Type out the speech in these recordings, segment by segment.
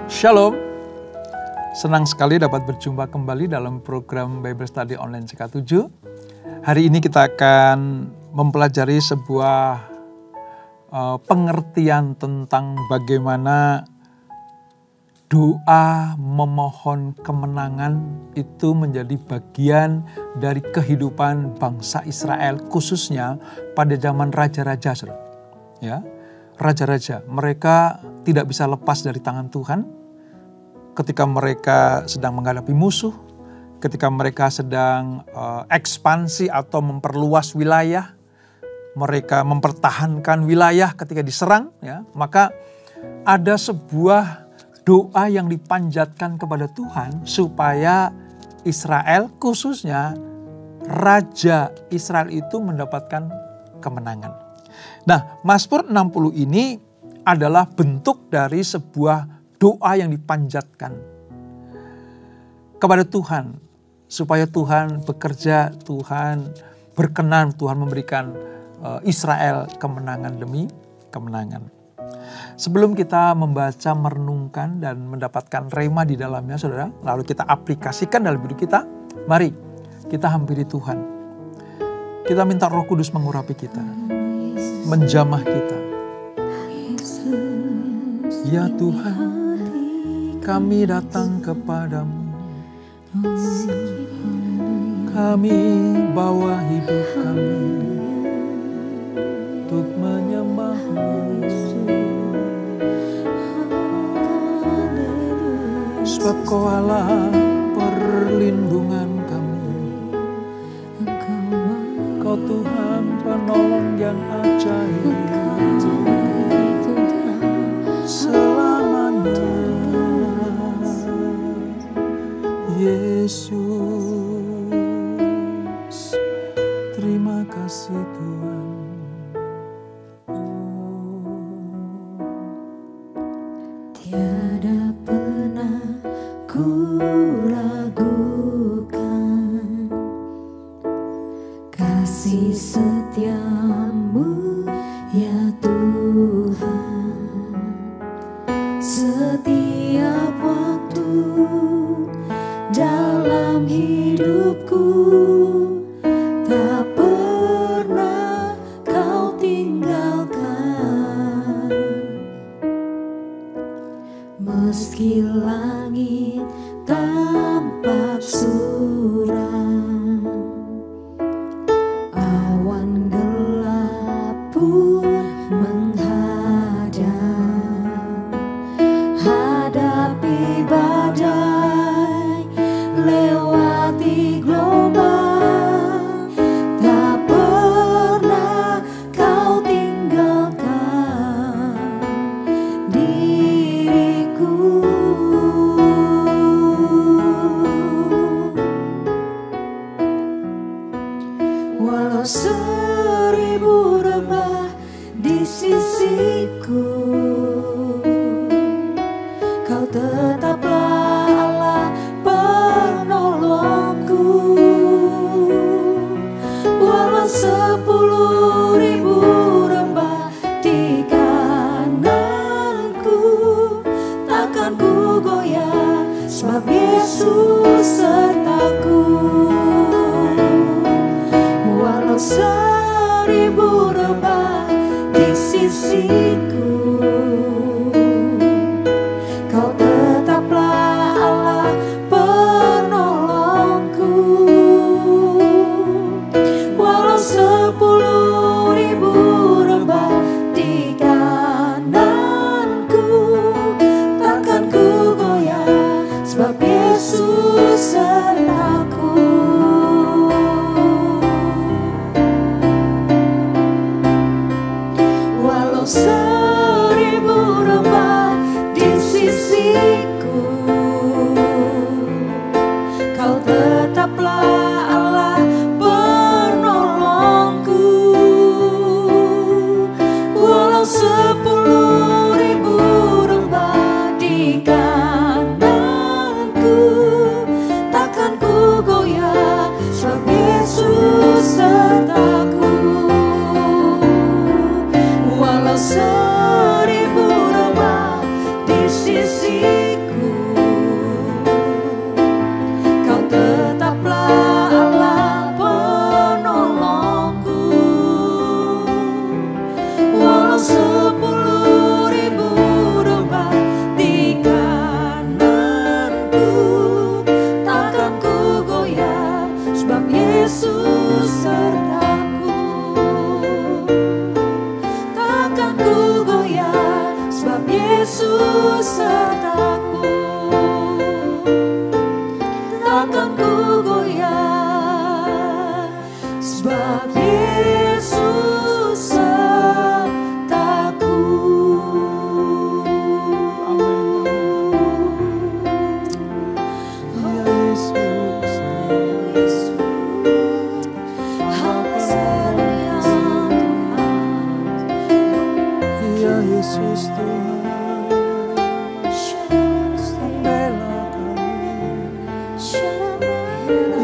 Shalom, senang sekali dapat berjumpa kembali dalam program Bible Study Online CK7. Hari ini kita akan mempelajari sebuah pengertian tentang bagaimana doa memohon kemenangan itu menjadi bagian dari kehidupan bangsa Israel, khususnya pada zaman raja-raja. Ya, raja-raja, mereka tidak bisa lepas dari tangan Tuhan. Ketika mereka sedang menghadapi musuh, ketika mereka sedang ekspansi atau memperluas wilayah, mereka mempertahankan wilayah ketika diserang, ya, maka ada sebuah doa yang dipanjatkan kepada Tuhan supaya Israel, khususnya Raja Israel itu mendapatkan kemenangan. Nah, Mazmur 60 ini adalah bentuk dari sebuah doa yang dipanjatkan kepada Tuhan, supaya Tuhan bekerja, Tuhan berkenan, Tuhan memberikan Israel kemenangan demi kemenangan. Sebelum kita membaca, merenungkan, dan mendapatkan rema di dalamnya, saudara, lalu kita aplikasikan dalam hidup kita, mari kita hampiri Tuhan. Kita minta Roh Kudus mengurapi kita, menjamah kita. Ya Tuhan, kami datang kepadamu, kami bawa hidup kami untuk menyembah-Mu. Sebab Kau Allah perlindungan kami, Kau Tuhan penolong yang ajaib selamanya. Yesus, terima kasih Tuhan. Tiada pernah ku ragukan kasih setiamu ya Tuhan. Setiap waktu dalam hidupku tak pernah Kau tinggalkan. Meski langit tampak suram, awan gelap pun menghadang, hadapi badai, lewati gelombang, tak pernah Kau tinggalkan diriku. Walau 1000 rebah di sisiku, Kau tetaplah Allah penolongku. Walau 10.000 rebah di kananku, takkan ku goyah, sebab Yesus sertaku. Walau 1000 rebah di sisiku, Kau tetaplah Allah penolongku. Walau 10.000 rebah di kananku, takkan ku goyah, sebab Yesus sertaku. Walau 1000 rebah di sisiku, Kau tetaplah Allah penolongku. Walau 10.000 rebah di kananku, takkan ku goyah, Yesus sertaku, takkan ku goyah, sebab Yesus sertaku. Ya Yesus, ya Yesus Tuhan, bela kami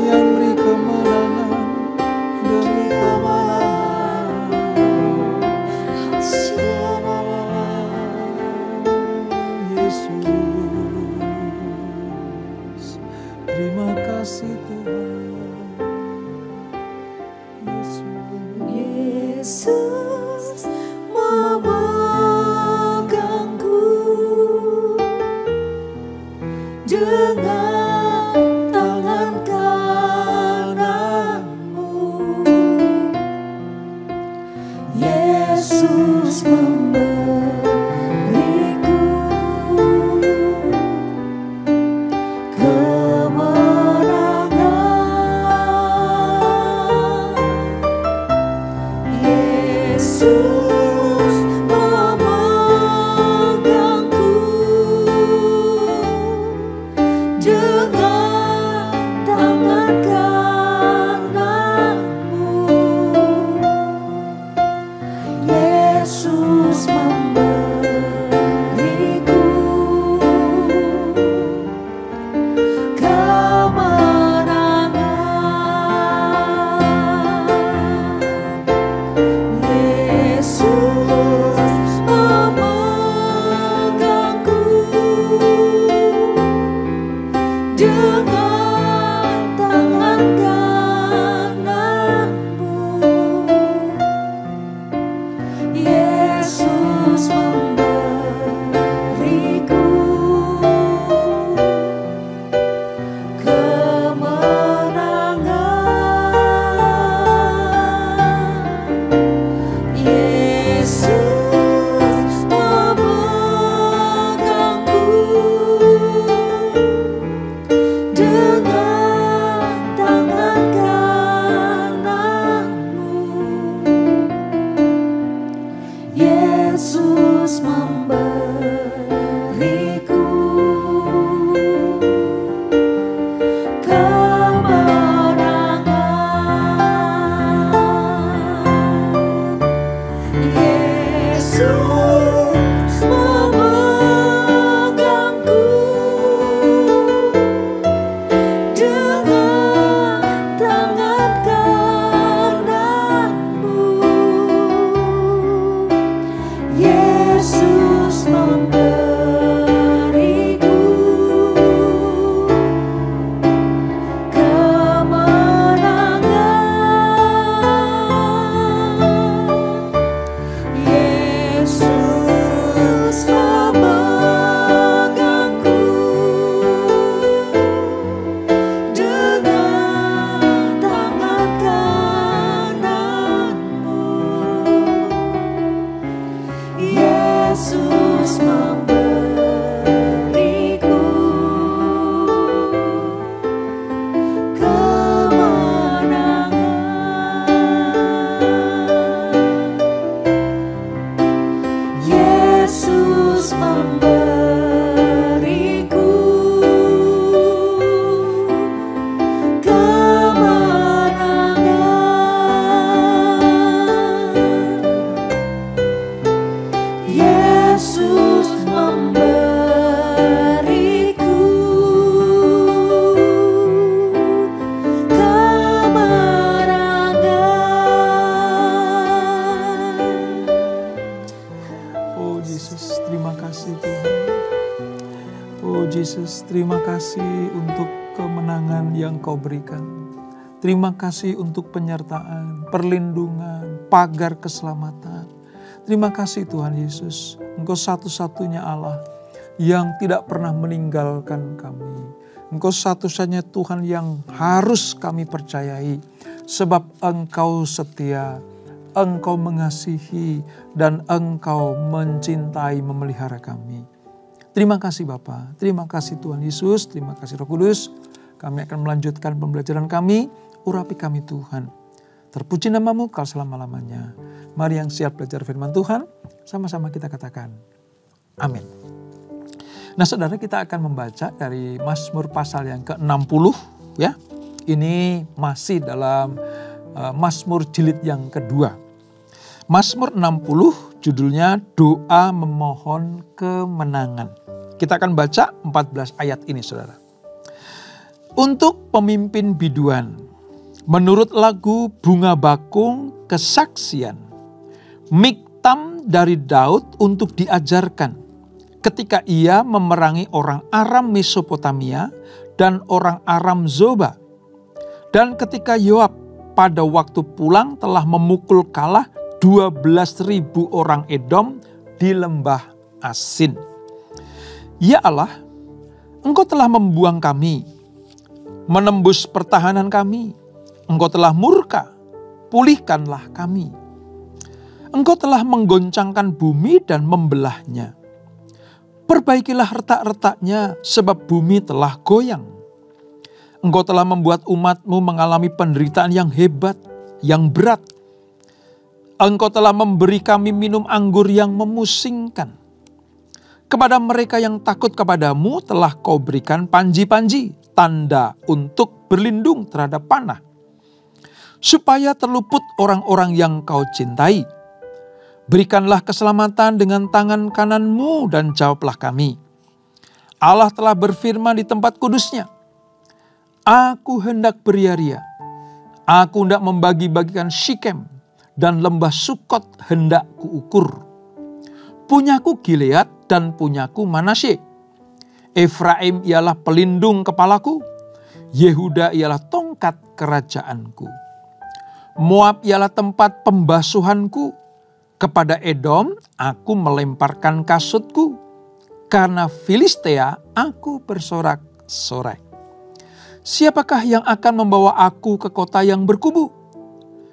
yang beri kemenangan demi kemenangan. Yesus, terima kasih Tuhan. Yesus memegangku dengan tangan kananmu. Yesus memberiku kemenangan. Yesus memegangku dengan tangan kananmu. Yesus memberiku kemenangan. Yesus memegangku dengan tangan kananmu. Yesus memberiku kemenangan. Yesus memegangku dengan tangan kananmu. Yesus memberiku kemenangan. Yesus memegangku dengan tangan kananmu. Yesus memberiku kemenangan. Yesus memegangku dengan tangan kananmu. Yesus memberiku kemenangan. Yesus memberiku kemenangan. Yesus memberiku kemenangan. Oh Yesus, terima kasih Tuhan. Oh Yesus, terima kasih untuk kemenangan yang Kau berikan. Terima kasih untuk penyertaan, perlindungan, pagar keselamatan. Terima kasih Tuhan Yesus, Engkau satu-satunya Allah yang tidak pernah meninggalkan kami. Engkau satu-satunya Tuhan yang harus kami percayai, sebab Engkau setia, Engkau mengasihi, dan Engkau mencintai, memelihara kami. Terima kasih Bapa, terima kasih Tuhan Yesus, terima kasih Roh Kudus. Kami akan melanjutkan pembelajaran kami, urapi kami Tuhan. Terpuji namamu kau selama-lamanya. Mari yang siap belajar firman Tuhan, sama-sama kita katakan, amin. Nah saudara, kita akan membaca dari Mazmur pasal yang ke-60 ya. Ini masih dalam Mazmur jilid yang kedua. Mazmur 60 judulnya Doa Memohon Kemenangan. Kita akan baca 14 ayat ini saudara. Untuk pemimpin biduan, menurut lagu Bunga Bakung Kesaksian, Miktam dari Daud untuk diajarkan ketika ia memerangi orang Aram Mesopotamia dan orang Aram Zoba. Dan ketika Yoab pada waktu pulang telah memukul kalah 12.000 orang Edom di lembah Asin. Ya Allah, Engkau telah membuang kami, menembus pertahanan kami. Engkau telah murka, pulihkanlah kami. Engkau telah menggoncangkan bumi dan membelahnya. Perbaikilah retak-retaknya, sebab bumi telah goyang. Engkau telah membuat umat-Mu mengalami penderitaan yang hebat, yang berat. Engkau telah memberi kami minum anggur yang memusingkan. Kepada mereka yang takut kepadamu telah kau berikan panji-panji, tanda untuk berlindung terhadap panah. Supaya terluput orang-orang yang kau cintai. Berikanlah keselamatan dengan tangan kananmu dan jawablah kami. Allah telah berfirman di tempat kudusnya. Aku hendak beria-ria. Aku hendak membagi-bagikan Sikem dan lembah Sukot hendak kuukur. Punyaku Gilead dan punyaku Manasye. Efraim ialah pelindung kepalaku. Yehuda ialah tongkat kerajaanku. Moab ialah tempat pembasuhanku. Kepada Edom aku melemparkan kasutku. Karena Filistea aku bersorak-sorai. Siapakah yang akan membawa aku ke kota yang berkubu?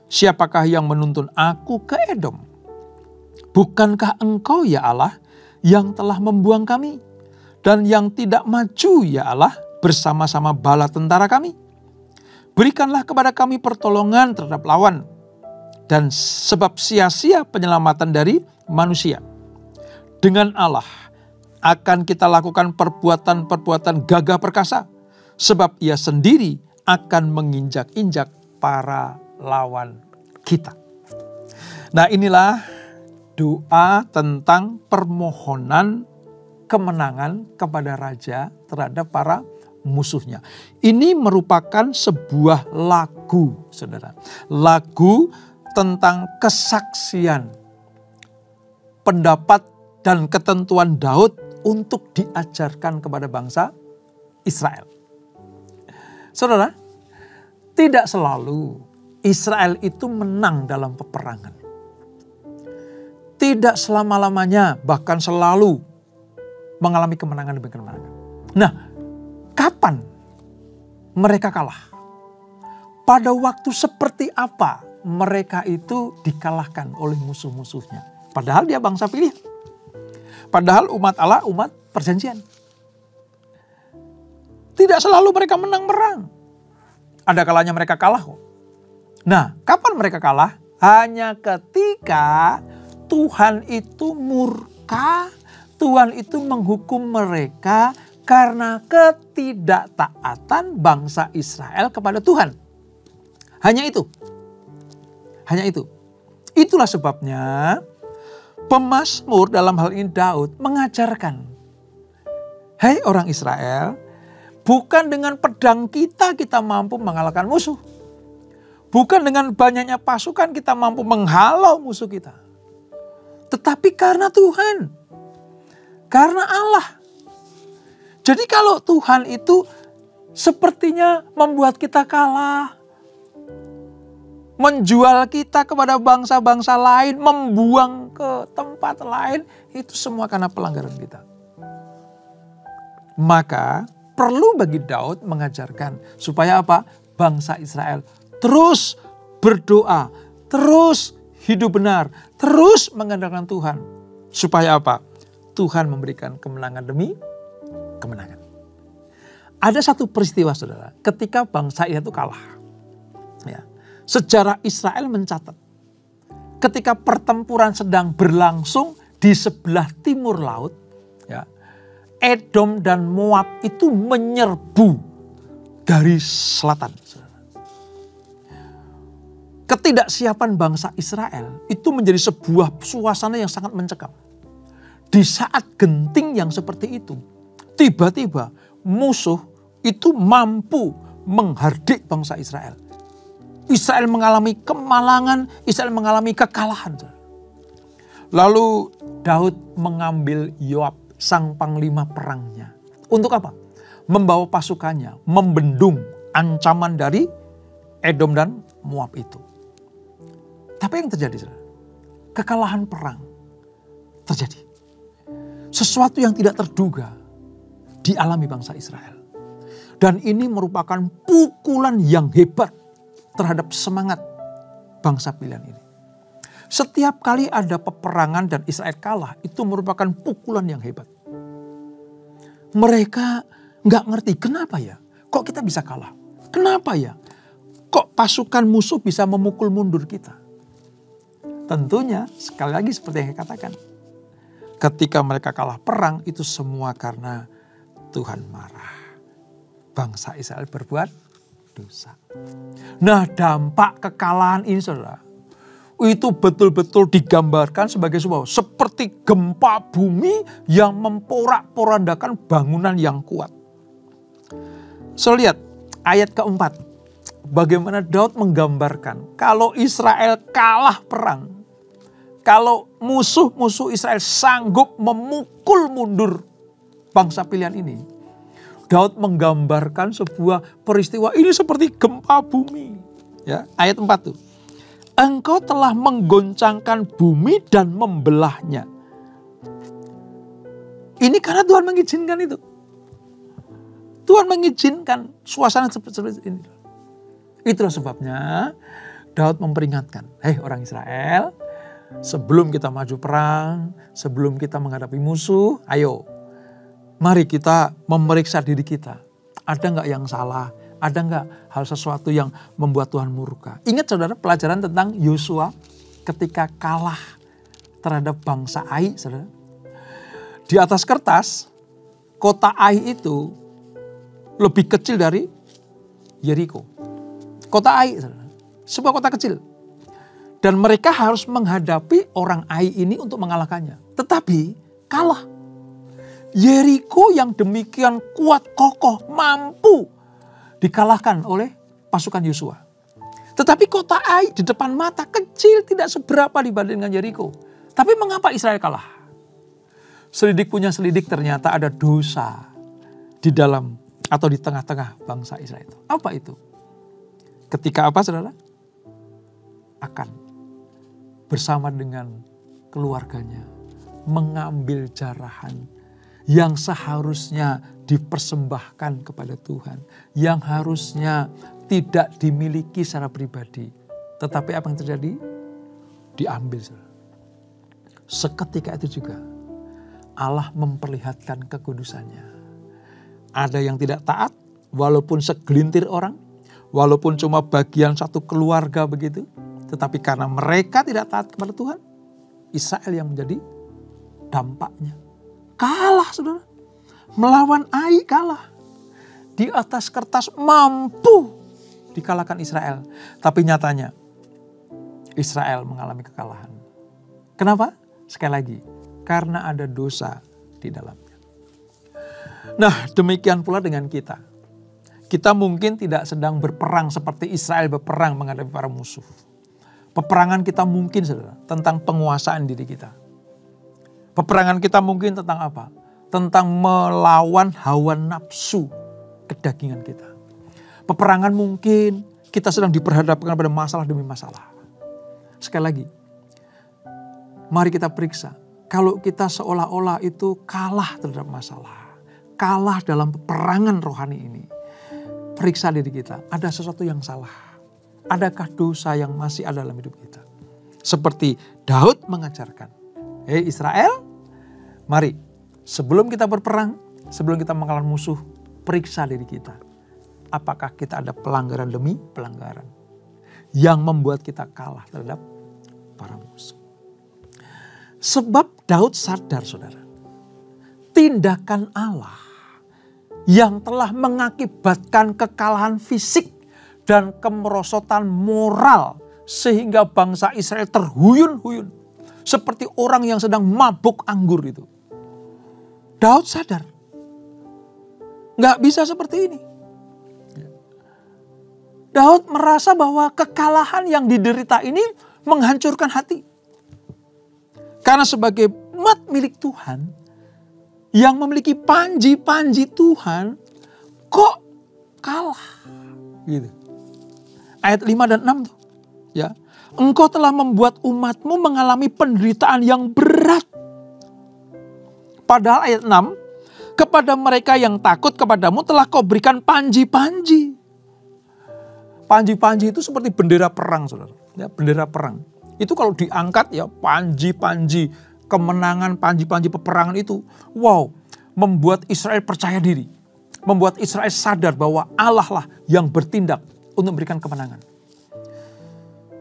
Siapakah yang menuntun aku ke Edom? Bukankah Engkau ya Allah yang telah membuang kami dan yang tidak maju ya Allah bersama-sama bala tentara kami? Berikanlah kepada kami pertolongan terhadap lawan dan sebab sia-sia penyelamatan dari manusia. Dengan Allah akan kita lakukan perbuatan-perbuatan gagah perkasa sebab ia sendiri akan menginjak-injak para lawan kita. Nah inilah doa tentang permohonan kemenangan kepada raja terhadap para musuhnya. Ini merupakan sebuah lagu, saudara. Lagu tentang kesaksian, pendapat dan ketentuan Daud untuk diajarkan kepada bangsa Israel. Saudara, tidak selalu Israel itu menang dalam peperangan. Tidak selama-lamanya, bahkan selalu mengalami kemenangan demi kemenangan. Nah, kapan mereka kalah? Pada waktu seperti apa mereka itu dikalahkan oleh musuh-musuhnya? Padahal dia bangsa pilihan. Padahal umat Allah, umat perjanjian. Tidak selalu mereka menang perang. Ada kalanya mereka kalah kok. Nah, kapan mereka kalah? Hanya ketika Tuhan itu murka, Tuhan itu menghukum mereka karena ketidaktaatan bangsa Israel kepada Tuhan. Hanya itu. Hanya itu. Itulah sebabnya pemazmur dalam hal ini Daud mengajarkan. Hai orang Israel, bukan dengan pedang kita mampu mengalahkan musuh. Bukan dengan banyaknya pasukan kita mampu menghalau musuh kita. Tetapi karena Tuhan. Karena Allah. Jadi kalau Tuhan itu sepertinya membuat kita kalah. Menjual kita kepada bangsa-bangsa lain. Membuang ke tempat lain. Itu semua karena pelanggaran kita. Maka perlu bagi Daud mengajarkan. Supaya apa? Bangsa Israel terus berdoa. Terus hidup benar. Terus mengandalkan Tuhan. Supaya apa? Tuhan memberikan kemenangan demi kemenangan. Ada satu peristiwa saudara, ketika bangsa Israel itu kalah. Ya. Sejarah Israel mencatat, ketika pertempuran sedang berlangsung di sebelah timur laut, ya, Edom dan Moab itu menyerbu dari selatan. Ketidaksiapan bangsa Israel itu menjadi sebuah suasana yang sangat mencekam. Di saat genting yang seperti itu, tiba-tiba musuh itu mampu menghardik bangsa Israel. Israel mengalami kemalangan, Israel mengalami kekalahan. Lalu Daud mengambil Yoab, sang panglima perangnya. Untuk apa? Membawa pasukannya, membendung ancaman dari Edom dan Moab itu. Tapi yang terjadi, kekalahan perang terjadi. Sesuatu yang tidak terduga dialami bangsa Israel. Dan ini merupakan pukulan yang hebat terhadap semangat bangsa pilihan ini. Setiap kali ada peperangan dan Israel kalah, itu merupakan pukulan yang hebat. Mereka nggak ngerti kenapa ya, kok kita bisa kalah? Kenapa ya, kok pasukan musuh bisa memukul mundur kita? Tentunya sekali lagi seperti yang saya katakan, ketika mereka kalah perang itu semua karena Tuhan marah. Bangsa Israel berbuat dosa. Nah, dampak kekalahan ini saudara, itu betul-betul digambarkan sebagai sebuah seperti gempa bumi yang memporak-porandakan bangunan yang kuat. So lihat ayat keempat, bagaimana Daud menggambarkan kalau Israel kalah perang, kalau musuh-musuh Israel sanggup memukul mundur bangsa pilihan ini, Daud menggambarkan sebuah peristiwa ini seperti gempa bumi. Ya, ayat 4 tuh. Engkau telah menggoncangkan bumi dan membelahnya. Ini karena Tuhan mengizinkan itu. Tuhan mengizinkan suasana seperti ini. Itulah sebabnya Daud memperingatkan, hei orang Israel, sebelum kita maju perang, sebelum kita menghadapi musuh, ayo, mari kita memeriksa diri kita. Ada nggak yang salah? Ada nggak hal sesuatu yang membuat Tuhan murka? Ingat saudara pelajaran tentang Yosua ketika kalah terhadap bangsa Ai, saudara. Di atas kertas, kota Ai itu lebih kecil dari Yeriko. Kota Ai, saudara. Sebuah kota kecil. Dan mereka harus menghadapi orang Ai ini untuk mengalahkannya. Tetapi kalah. Yeriko yang demikian kuat kokoh mampu dikalahkan oleh pasukan Yosua. Tetapi kota Ai di depan mata kecil, tidak seberapa dibanding dengan Yeriko. Tapi mengapa Israel kalah? Selidik punya selidik, ternyata ada dosa di dalam atau di tengah-tengah bangsa Israel itu. Apa itu? Ketika apa saudara? Akan bersama dengan keluarganya mengambil jarahan yang seharusnya dipersembahkan kepada Tuhan, yang harusnya tidak dimiliki secara pribadi. Tetapi apa yang terjadi? Diambil. Seketika itu juga Allah memperlihatkan kekudusannya. Ada yang tidak taat, walaupun segelintir orang, walaupun cuma bagian satu keluarga begitu, tetapi karena mereka tidak taat kepada Tuhan, Israel yang menjadi dampaknya. Kalah saudara. Melawan Ai kalah. Di atas kertas mampu dikalahkan Israel. Tapi nyatanya Israel mengalami kekalahan. Kenapa? Sekali lagi, karena ada dosa di dalamnya. Nah, demikian pula dengan kita. Kita mungkin tidak sedang berperang seperti Israel berperang menghadapi para musuh. Peperangan kita mungkin saudara, tentang penguasaan diri kita. Peperangan kita mungkin tentang apa? Tentang melawan hawa nafsu kedagingan kita. Peperangan mungkin kita sedang diperhadapkan pada masalah demi masalah. Sekali lagi, mari kita periksa. Kalau kita seolah-olah itu kalah terhadap masalah, kalah dalam peperangan rohani ini, periksa diri kita. Ada sesuatu yang salah. Adakah dosa yang masih ada dalam hidup kita? Seperti Daud mengajarkan, hei Israel, mari Sebelum kita berperang, sebelum kita mengalahkan musuh, periksa diri kita. Apakah kita ada pelanggaran demi pelanggaran yang membuat kita kalah terhadap para musuh. Sebab Daud sadar, saudara, tindakan Allah yang telah mengakibatkan kekalahan fisik dan kemerosotan moral sehingga bangsa Israel terhuyun-huyun seperti orang yang sedang mabuk anggur itu. Daud sadar, nggak bisa seperti ini. Daud merasa bahwa kekalahan yang diderita ini menghancurkan hati. Karena sebagai umat milik Tuhan yang memiliki panji-panji Tuhan, kok kalah? Gitu. Ayat 5 dan 6 tuh. Ya. Engkau telah membuat umatmu mengalami penderitaan yang berat. Padahal ayat 6, kepada mereka yang takut kepadamu telah kau berikan panji-panji. Panji-panji itu seperti bendera perang, saudara. Ya, bendera perang. Itu kalau diangkat ya panji-panji kemenangan, panji-panji peperangan itu. Wow, membuat Israel percaya diri. Membuat Israel sadar bahwa Allah lah yang bertindak untuk memberikan kemenangan.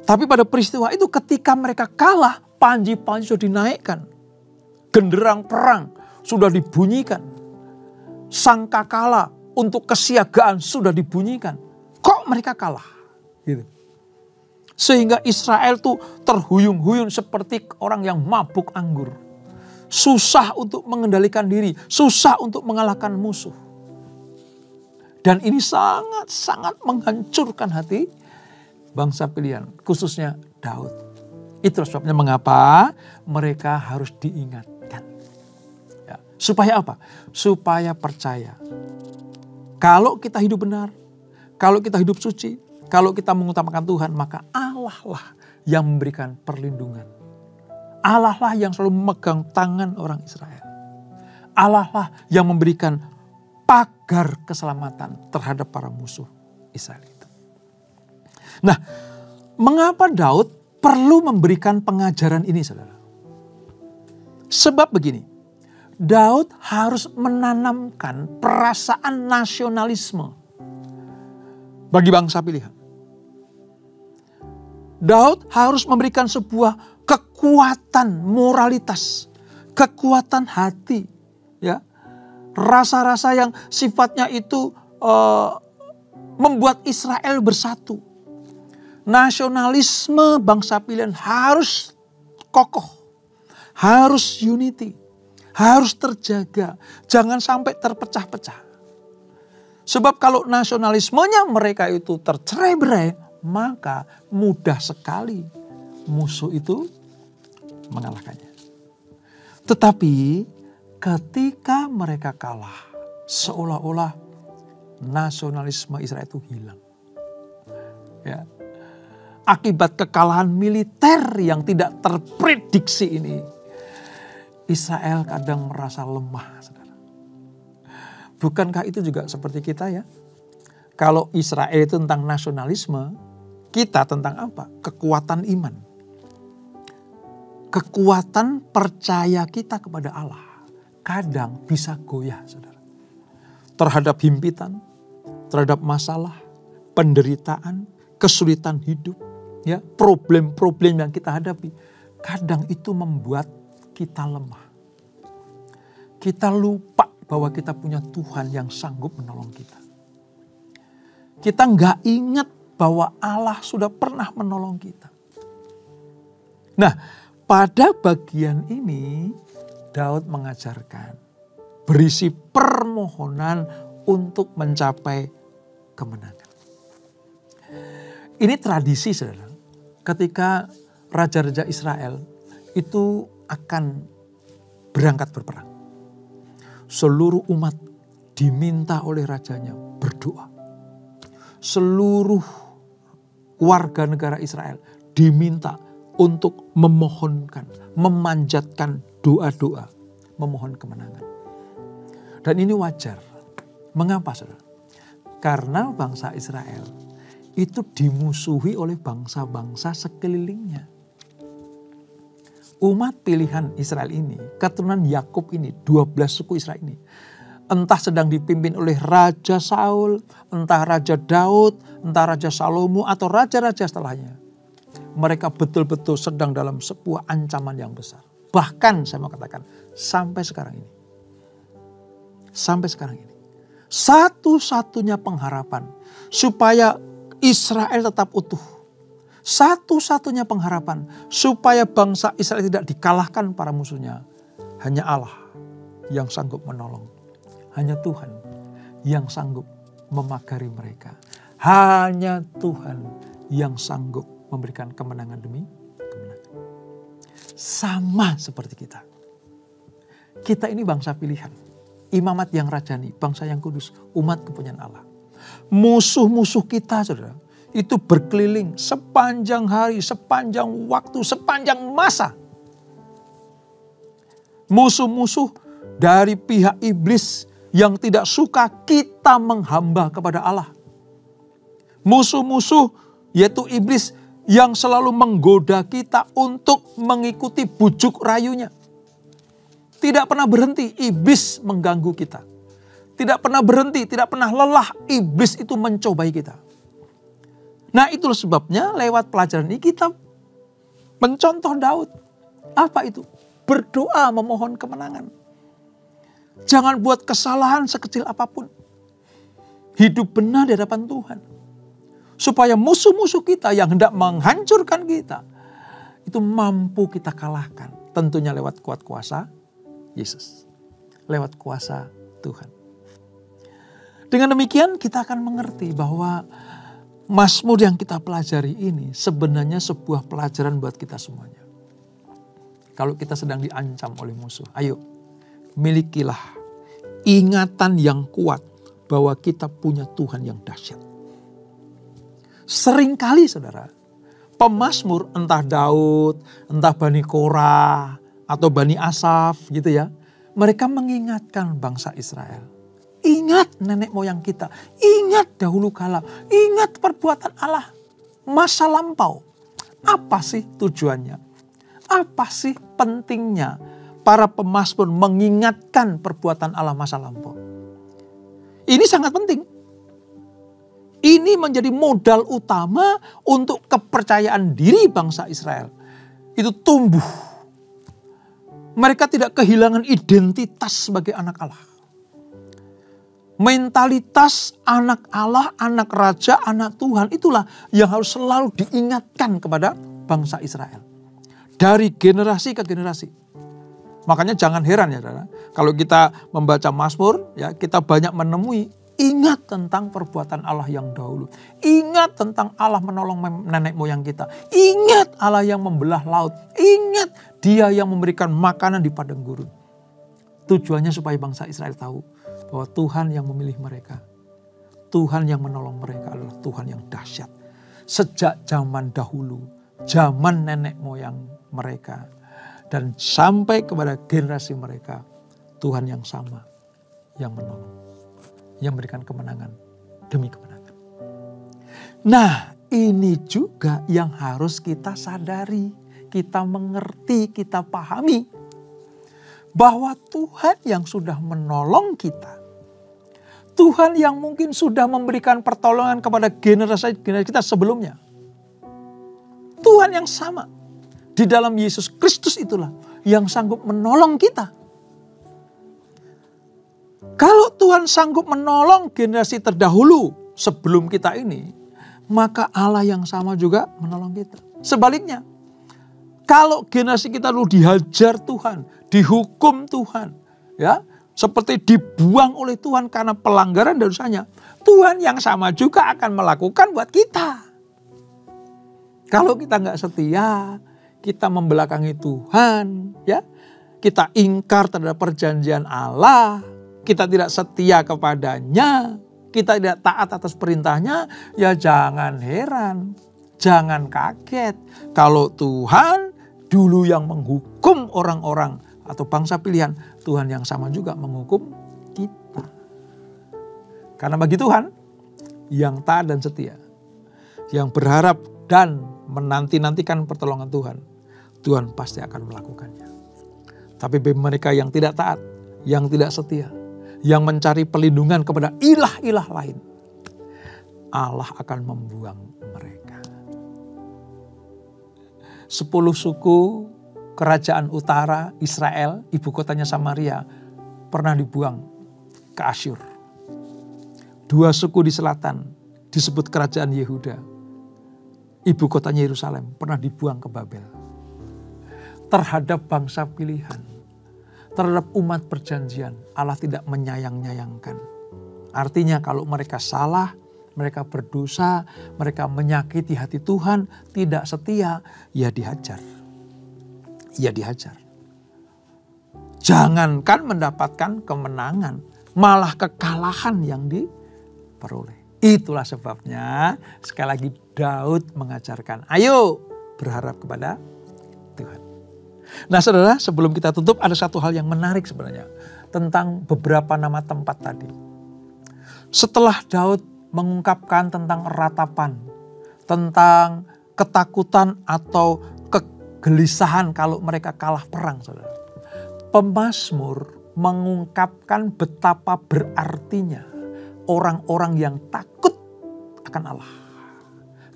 Tapi pada peristiwa itu ketika mereka kalah, panji-panji sudah dinaikkan. Genderang perang sudah dibunyikan. Sangkakala untuk kesiagaan sudah dibunyikan. Kok mereka kalah? Gitu. Sehingga Israel tuh terhuyung-huyung seperti orang yang mabuk anggur. Susah untuk mengendalikan diri. Susah untuk mengalahkan musuh. Dan ini sangat-sangat menghancurkan hati bangsa pilihan, khususnya Daud. Itulah sebabnya mengapa mereka harus diingatkan. Ya, supaya apa? Supaya percaya. Kalau kita hidup benar, kalau kita hidup suci, kalau kita mengutamakan Tuhan, maka Allah lah yang memberikan perlindungan. Allah lah yang selalu memegang tangan orang Israel. Allah lah yang memberikan pagar keselamatan terhadap para musuh Israel itu. Nah, mengapa Daud perlu memberikan pengajaran ini, saudara? Sebab begini, Daud harus menanamkan perasaan nasionalisme bagi bangsa pilihan. Daud harus memberikan sebuah kekuatan moralitas, kekuatan hati, ya. Rasa-rasa yang sifatnya itu membuat Israel bersatu. Nasionalisme bangsa pilihan harus kokoh, harus unity, harus terjaga, jangan sampai terpecah-pecah. Sebab kalau nasionalismenya mereka itu tercerai-berai, maka mudah sekali musuh itu mengalahkannya. Tetapi ketika mereka kalah, seolah-olah nasionalisme Israel itu hilang. Ya. Akibat kekalahan militer yang tidak terprediksi ini, Israel kadang merasa lemah, saudara. Bukankah itu juga seperti kita ya? Kalau Israel itu tentang nasionalisme, kita tentang apa? Kekuatan iman. Kekuatan percaya kita kepada Allah kadang bisa goyah, saudara. Terhadap himpitan, terhadap masalah, penderitaan, kesulitan hidup, ya, problem-problem yang kita hadapi. Kadang itu membuat kita lemah. Kita lupa bahwa kita punya Tuhan yang sanggup menolong kita. Kita nggak ingat bahwa Allah sudah pernah menolong kita. Nah, pada bagian ini Daud mengajarkan berisi permohonan untuk mencapai kemenangan. Ini tradisi, saudara. Ketika raja-raja Israel itu akan berangkat berperang, seluruh umat diminta oleh rajanya berdoa. Seluruh warga negara Israel diminta untuk memohonkan, memanjatkan doa-doa, memohon kemenangan. Dan ini wajar. Mengapa, saudara? Karena bangsa Israel itu dimusuhi oleh bangsa-bangsa sekelilingnya. umat pilihan Israel ini, keturunan Yakub ini, 12 suku Israel ini, entah sedang dipimpin oleh Raja Saul, entah Raja Daud, entah Raja Salomo, atau raja-raja setelahnya. Mereka betul-betul sedang dalam sebuah ancaman yang besar. Bahkan saya mau katakan, sampai sekarang ini. Sampai sekarang ini. Satu-satunya pengharapan supaya Israel tetap utuh. Satu-satunya pengharapan supaya bangsa Israel tidak dikalahkan para musuhnya. Hanya Allah yang sanggup menolong. Hanya Tuhan yang sanggup memagari mereka. Hanya Tuhan yang sanggup memberikan kemenangan demi kemenangan. Sama seperti kita. Kita ini bangsa pilihan. Imamat yang rajani, bangsa yang kudus, umat kepunyaan Allah. Musuh-musuh kita, saudara, itu berkeliling sepanjang hari, sepanjang waktu, sepanjang masa. Musuh-musuh dari pihak iblis yang tidak suka kita menghamba kepada Allah. Musuh-musuh yaitu iblis yang selalu menggoda kita untuk mengikuti bujuk rayunya. Tidak pernah berhenti iblis mengganggu kita. Tidak pernah berhenti, tidak pernah lelah iblis itu mencobai kita. Nah, itulah sebabnya lewat pelajaran ini kita mencontoh Daud. Apa itu? Berdoa memohon kemenangan. Jangan buat kesalahan sekecil apapun. Hidup benar di hadapan Tuhan. Supaya musuh-musuh kita yang hendak menghancurkan kita, itu mampu kita kalahkan. Tentunya lewat kuat kuasa Yesus. Lewat kuasa Tuhan. Dengan demikian kita akan mengerti bahwa Mazmur yang kita pelajari ini sebenarnya sebuah pelajaran buat kita semuanya. Kalau kita sedang diancam oleh musuh, ayo milikilah ingatan yang kuat bahwa kita punya Tuhan yang dahsyat. Seringkali saudara, pemazmur entah Daud, entah Bani Korah, atau Bani Asaf gitu ya. Mereka mengingatkan bangsa Israel. Ingat nenek moyang kita, ingat dahulu kala, ingat perbuatan Allah masa lampau. Apa sih tujuannya? Apa sih pentingnya para pemazmur mengingatkan perbuatan Allah masa lampau? Ini sangat penting. Ini menjadi modal utama untuk kepercayaan diri bangsa Israel. Itu tumbuh. Mereka tidak kehilangan identitas sebagai anak Allah. Mentalitas anak Allah, anak raja, anak Tuhan itulah yang harus selalu diingatkan kepada bangsa Israel. Dari generasi ke generasi. Makanya jangan heran ya saudara. Kalau kita membaca Mazmur, ya kita banyak menemui ingat tentang perbuatan Allah yang dahulu. Ingat tentang Allah menolong nenek moyang kita. Ingat Allah yang membelah laut. Ingat Dia yang memberikan makanan di padang gurun. Tujuannya supaya bangsa Israel tahu bahwa Tuhan yang memilih mereka. Tuhan yang menolong mereka adalah Tuhan yang dahsyat. Sejak zaman dahulu, zaman nenek moyang mereka. Dan sampai kepada generasi mereka, Tuhan yang sama yang menolong. Yang memberikan kemenangan demi kemenangan. Nah, ini juga yang harus kita sadari, kita mengerti, kita pahami. Bahwa Tuhan yang sudah menolong kita. Tuhan yang mungkin sudah memberikan pertolongan kepada generasi kita sebelumnya. Tuhan yang sama. Di dalam Yesus Kristus itulah yang sanggup menolong kita. Kalau Tuhan sanggup menolong generasi terdahulu sebelum kita ini, maka Allah yang sama juga menolong kita. Sebaliknya, kalau generasi kita dulu dihajar Tuhan, dihukum Tuhan, ya, seperti dibuang oleh Tuhan karena pelanggaran dosanya, Tuhan yang sama juga akan melakukan buat kita. Kalau kita nggak setia, kita membelakangi Tuhan, ya, kita ingkar terhadap perjanjian Allah, kita tidak setia kepadanya, kita tidak taat atas perintahnya, ya jangan heran, jangan kaget kalau Tuhan dulu yang menghukum orang-orang atau bangsa pilihan, Tuhan yang sama juga menghukum kita. Karena bagi Tuhan yang taat dan setia, yang berharap dan menanti-nantikan pertolongan Tuhan, Tuhan pasti akan melakukannya. Tapi bagi mereka yang tidak taat, yang tidak setia, yang mencari perlindungan kepada ilah-ilah lain, Allah akan membuang mereka. 10 suku kerajaan utara Israel, ibu kotanya Samaria, pernah dibuang ke Asyur. 2 suku di selatan disebut kerajaan Yehuda, ibu kotanya Yerusalem, pernah dibuang ke Babel. Terhadap bangsa pilihan, terhadap umat perjanjian, Allah tidak menyayang-nyayangkan. Artinya kalau mereka salah, mereka berdosa, mereka menyakiti hati Tuhan, tidak setia, ya dihajar. Ya dihajar. Jangankan mendapatkan kemenangan, malah kekalahan yang diperoleh. Itulah sebabnya sekali lagi Daud mengajarkan, ayo berharap kepada Tuhan. Nah saudara, sebelum kita tutup ada satu hal yang menarik sebenarnya tentang beberapa nama tempat tadi. Setelah Daud mengungkapkan tentang ratapan, tentang ketakutan atau kegelisahan kalau mereka kalah perang, saudara. Pemazmur mengungkapkan betapa berartinya orang-orang yang takut akan Allah.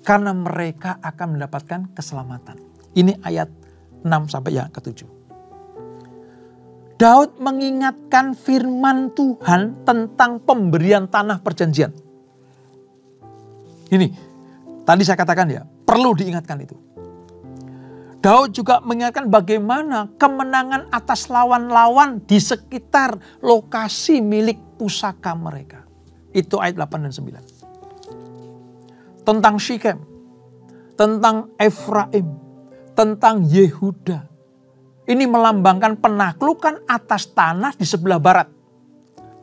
Karena mereka akan mendapatkan keselamatan. Ini ayat 6 sampai yang ke-7. Daud mengingatkan firman Tuhan tentang pemberian tanah perjanjian. Ini, tadi saya katakan ya, perlu diingatkan itu. Daud juga mengingatkan bagaimana kemenangan atas lawan-lawan di sekitar lokasi milik pusaka mereka. Itu ayat 8 dan 9. Tentang Syichem, tentang Efraim, tentang Yehuda. Ini melambangkan penaklukan atas tanah di sebelah barat.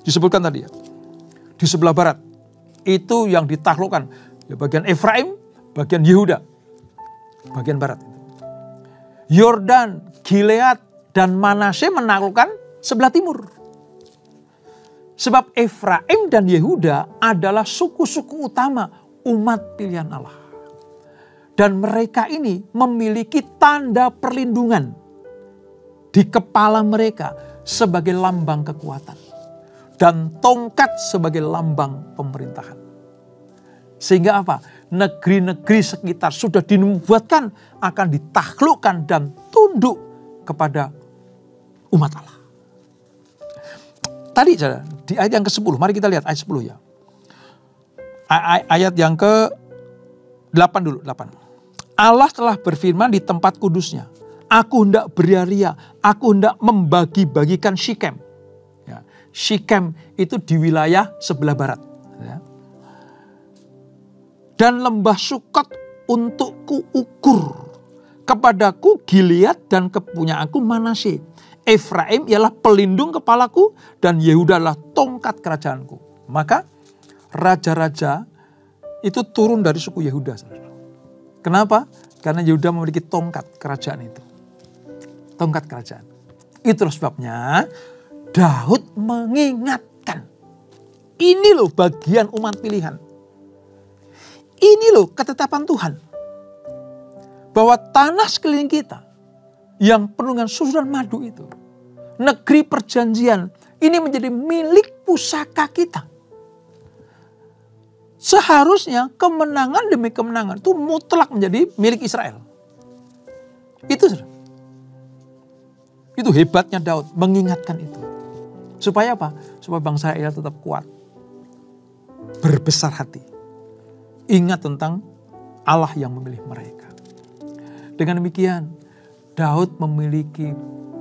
Disebutkan tadi ya. Di sebelah barat. Itu yang ditaklukkan. Ya, bagian Efraim, bagian Yehuda. Bagian barat. Yordan, Gilead, dan Manasye menaklukkan sebelah timur. Sebab Efraim dan Yehuda adalah suku-suku utama umat pilihan Allah. Dan mereka ini memiliki tanda perlindungan di kepala mereka sebagai lambang kekuatan. Dan tongkat sebagai lambang pemerintahan. Sehingga apa? Negeri-negeri sekitar sudah dinubuatkan akan ditaklukkan dan tunduk kepada umat Allah. Tadi di ayat yang ke-10, mari kita lihat ayat 10 ya. Ayat yang ke-8 dulu, 8. Allah telah berfirman di tempat kudusnya, aku hendak beria-ria, aku hendak membagi-bagikan Syichem. Ya, Syichem itu di wilayah sebelah barat. Ya. Dan lembah Sukot untuk kuukur. Kepadaku Gilead dan kepunyaanku Manasye. Efraim ialah pelindung kepalaku dan Yehuda adalah tongkat kerajaanku. Maka raja-raja itu turun dari suku Yehuda. Kenapa? Karena Yehuda memiliki tongkat kerajaan itu. Tongkat kerajaan. Itulah sebabnya Daud mengingatkan. Ini loh bagian umat pilihan. Ini loh ketetapan Tuhan. Bahwa tanah sekeliling kita yang penuh dengan susu dan madu itu. Negeri perjanjian ini menjadi milik pusaka kita. Seharusnya kemenangan demi kemenangan itu mutlak menjadi milik Israel. Itu hebatnya Daud mengingatkan itu. Supaya apa? Supaya bangsa Israel tetap kuat. Berbesar hati. Ingat tentang Allah yang memilih mereka. Dengan demikian Daud memiliki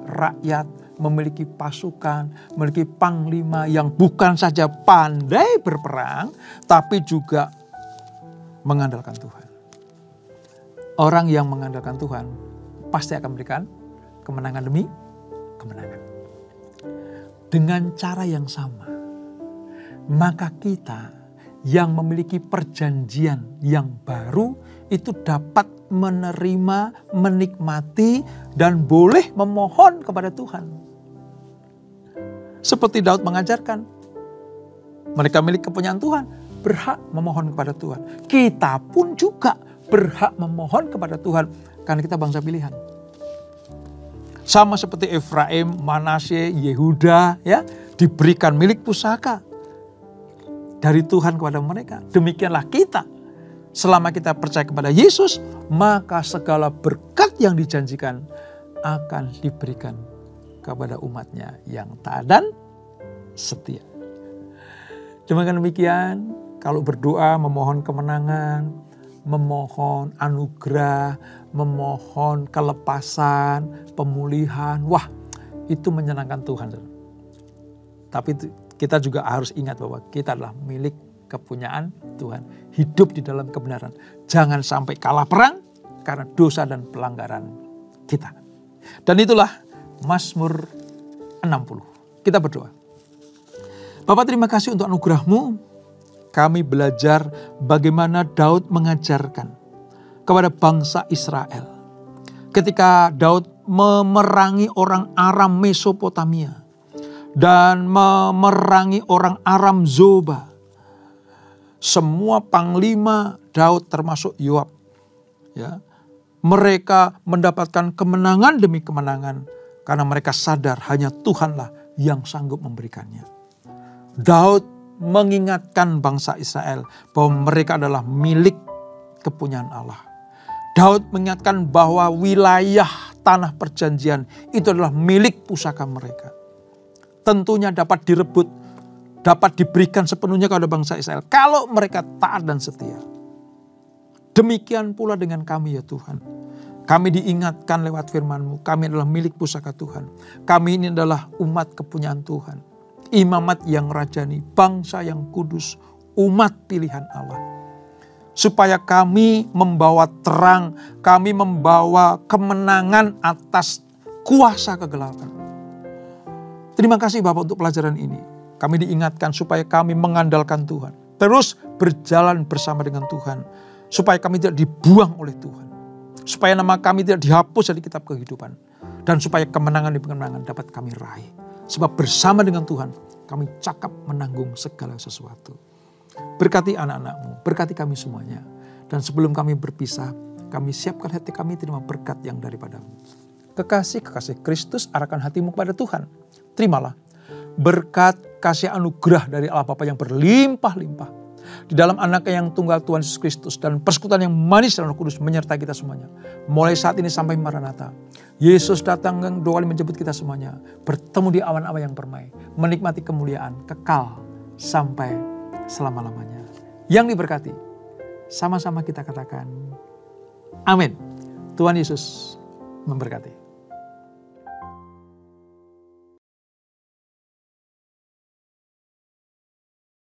rakyat, memiliki pasukan, memiliki panglima yang bukan saja pandai berperang, tapi juga mengandalkan Tuhan. Orang yang mengandalkan Tuhan pasti akan memberikan kemenangan demi kemenangan. Dengan cara yang sama, maka kita yang memiliki perjanjian yang baru itu dapat menerima, menikmati, dan boleh memohon kepada Tuhan. Seperti Daud mengajarkan, mereka milik kepunyaan Tuhan, berhak memohon kepada Tuhan. Kita pun juga berhak memohon kepada Tuhan, karena kita bangsa pilihan. Sama seperti Efraim, Manasye, Yehuda, ya, diberikan milik pusaka dari Tuhan kepada mereka. Demikianlah kita. Selama kita percaya kepada Yesus, maka segala berkat yang dijanjikan akan diberikan kepada umatnya yang taat dan setia. Dengan demikian, kalau berdoa memohon kemenangan, memohon anugerah, memohon kelepasan, pemulihan, wah, itu menyenangkan Tuhan. Tapi kita juga harus ingat bahwa kita adalah milik kepunyaan Tuhan. Hidup di dalam kebenaran. Jangan sampai kalah perang karena dosa dan pelanggaran kita. Dan itulah Mazmur 60. Kita berdoa. Bapak, terima kasih untuk anugerah-Mu. Kami belajar bagaimana Daud mengajarkan kepada bangsa Israel. Ketika Daud memerangi orang Aram Mesopotamia dan memerangi orang Aram Zoba. Semua panglima Daud termasuk Yoab, ya, mereka mendapatkan kemenangan demi kemenangan karena mereka sadar hanya Tuhanlah yang sanggup memberikannya. Daud mengingatkan bangsa Israel bahwa mereka adalah milik kepunyaan Allah. Daud mengingatkan bahwa wilayah tanah perjanjian itu adalah milik pusaka mereka. Tentunya dapat direbut, dapat diberikan sepenuhnya kepada bangsa Israel kalau mereka taat dan setia. Demikian pula dengan kami ya Tuhan. Kami diingatkan lewat firman-Mu, kami adalah milik pusaka Tuhan. Kami ini adalah umat kepunyaan Tuhan. Imamat yang rajani, bangsa yang kudus, umat pilihan Allah. Supaya kami membawa terang, kami membawa kemenangan atas kuasa kegelapan. Terima kasih Bapak untuk pelajaran ini. Kami diingatkan supaya kami mengandalkan Tuhan. Terus berjalan bersama dengan Tuhan. Supaya kami tidak dibuang oleh Tuhan. Supaya nama kami tidak dihapus dari kitab kehidupan. Dan supaya kemenangan demi kemenangan dapat kami raih. Sebab bersama dengan Tuhan kami cakap menanggung segala sesuatu. Berkati anak-anak-Mu, berkati kami semuanya. Dan sebelum kami berpisah, kami siapkan hati kami terima berkat yang daripada-Mu. Kekasih Kristus, arahkan hatimu kepada Tuhan. Terimalah berkat kasih anugerah dari Allah Bapa yang berlimpah-limpah. Di dalam Anak-Nya yang tunggal Tuhan Yesus Kristus dan persekutuan yang manis dan Roh Kudus menyertai kita semuanya. Mulai saat ini sampai Maranatha. Yesus datang dua kali menjemput kita semuanya. Bertemu di awan-awan yang permai. Menikmati kemuliaan kekal sampai selama-lamanya. Yang diberkati. Sama-sama kita katakan amin. Tuhan Yesus memberkati.